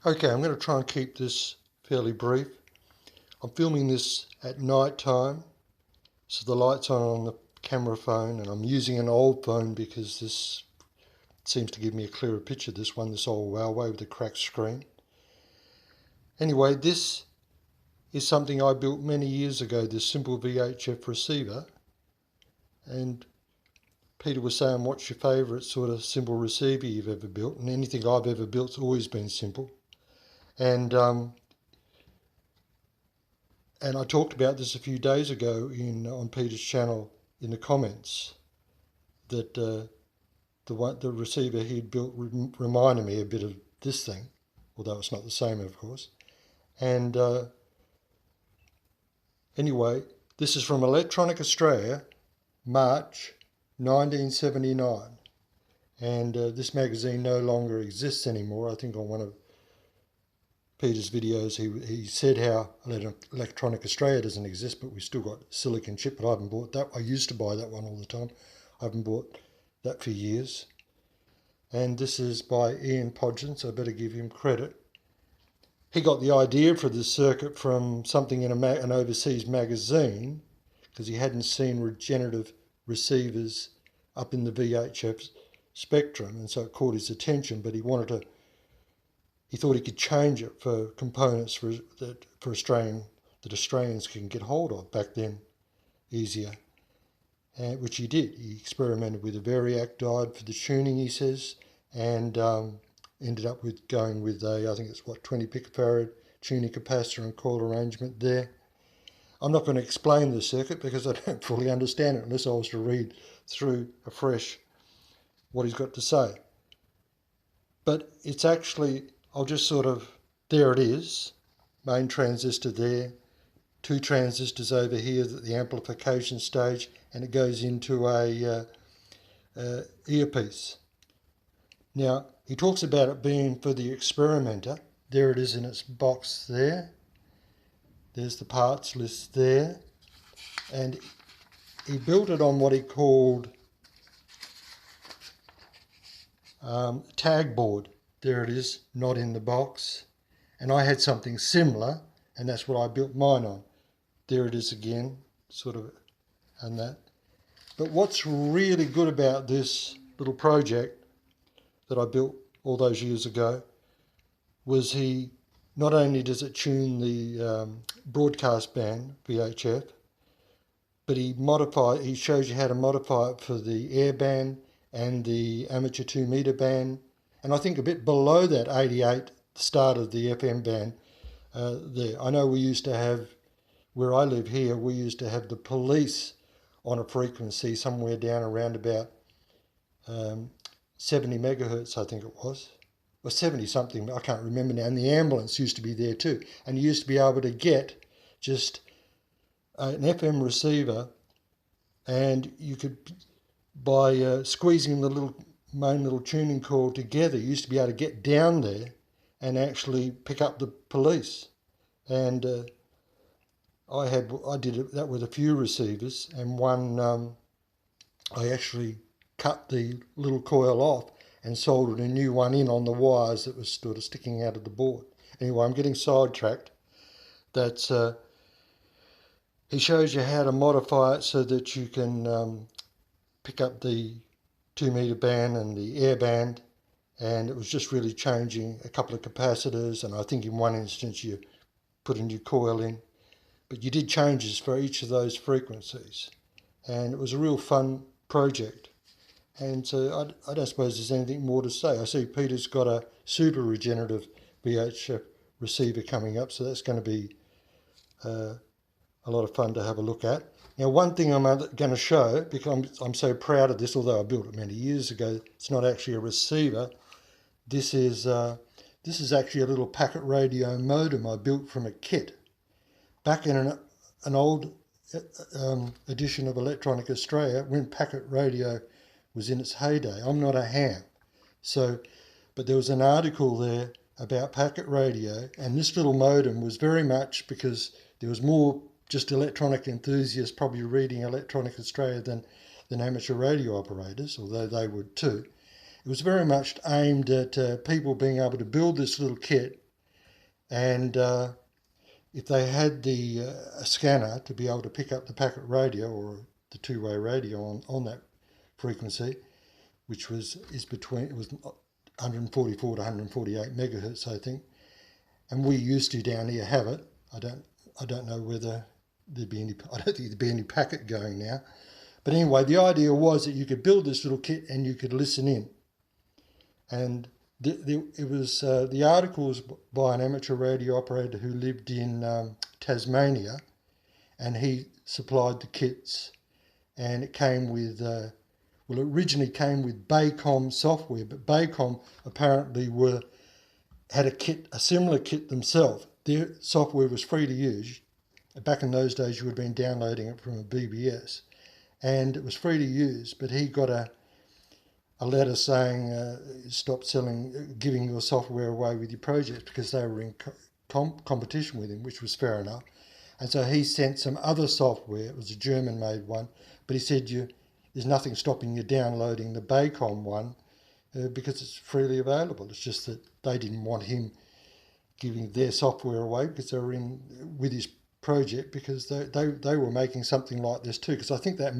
Okay, I'm going to try and keep this fairly brief. I'm filming this at night time, so the light's on the camera phone, and I'm using an old phone because this seems to give me a clearer picture, this old Huawei with a cracked screen. Anyway, this is something I built many years ago, this simple VHF receiver, and Peter was saying, what's your favourite sort of simple receiver you've ever built? And anything I've ever built's always been simple. And I talked about this a few days ago on Peter's channel in the comments, that the receiver he'd built reminded me a bit of this thing, although it's not the same, of course. And anyway, this is from Electronic Australia, March 1979. And this magazine no longer exists anymore. I think on one of Peter's videos he said how Electronic Australia doesn't exist, but we still got Silicon Chip, but I haven't bought that. I used to buy that one all the time. I haven't bought that for years. And this is by Ian Podgin, so I better give him credit. He got the idea for this circuit from something in an overseas magazine, because he hadn't seen regenerative receivers up in the VHF spectrum, and so it caught his attention, but he thought he could change it for components that Australians can get hold of back then easier, which he did. He experimented with a variac diode for the tuning, he says, and ended up with going with I think it's 20 picofarad tuning capacitor and coil arrangement there. I'm not going to explain the circuit because I don't fully understand it unless I was to read through afresh what he's got to say. But it's actually, I'll just there it is, main transistor there, two transistors over here at the amplification stage, and it goes into a earpiece. Now, he talks about it being for the experimenter. There it is in its box there. There's the parts list there. And he built it on what he called Tagboard. There it is, not in the box. And I had something similar, and that's what I built mine on. There it is again, and that. But what's really good about this little project that I built all those years ago was not only does it tune the broadcast band, VHF, but he shows you how to modify it for the air band and the amateur 2 meter band, and I think a bit below that 88, the start of the FM band there. I know we used to have, where I live here, we used to have the police on a frequency somewhere down around about 70 megahertz, I think it was, or 70 something, I can't remember now, and the ambulance used to be there too, and you used to be able to get just an FM receiver, and you could, by squeezing the main little tuning coil together, you used to be able to get down there and actually pick up the police. And I did that with a few receivers, and one I actually cut the little coil off and soldered a new one in on the wires that was sort of sticking out of the board. Anyway, I'm getting sidetracked. That's he shows you how to modify it so that you can pick up the 2 meter band and the air band, and it was just really changing a couple of capacitors, and I think in one instance you put a new coil in, but you did changes for each of those frequencies, and it was a real fun project. And so I don't suppose there's anything more to say. I see Peter's got a super regenerative VHF receiver coming up, so that's going to be a lot of fun to have a look at. Now, one thing I'm going to show, because I'm so proud of this, although I built it many years ago, it's not actually a receiver. This is actually a little packet radio modem I built from a kit. Back in an old edition of Electronic Australia, when packet radio was in its heyday. I'm not a ham, but there was an article there about packet radio, and this little modem was very much, because there was more just electronic enthusiasts probably reading Electronic Australia than amateur radio operators, although they would too. It was very much aimed at people being able to build this little kit and if they had the a scanner to be able to pick up the packet radio or the two-way radio on that frequency, which it was 144 to 148 megahertz, I think, and we used to down here have it. I don't know whether there'd be any. I don't think there'd be any packet going now. But anyway, the idea was that you could build this little kit and you could listen in. And the article was by an amateur radio operator who lived in Tasmania, and he supplied the kits. And it came with, it originally came with Baycom software, but Baycom apparently had a similar kit themselves. Their software was free to use. Back in those days, you would have been downloading it from a BBS, and it was free to use. But he got a letter saying stop giving your software away with your project, because they were in competition with him, which was fair enough. And so he sent some other software. It was a German-made one, but he said there's nothing stopping you downloading the Baycom one because it's freely available. It's just that they didn't want him giving their software away because they were in with his project, because they were making something like this too, because I think that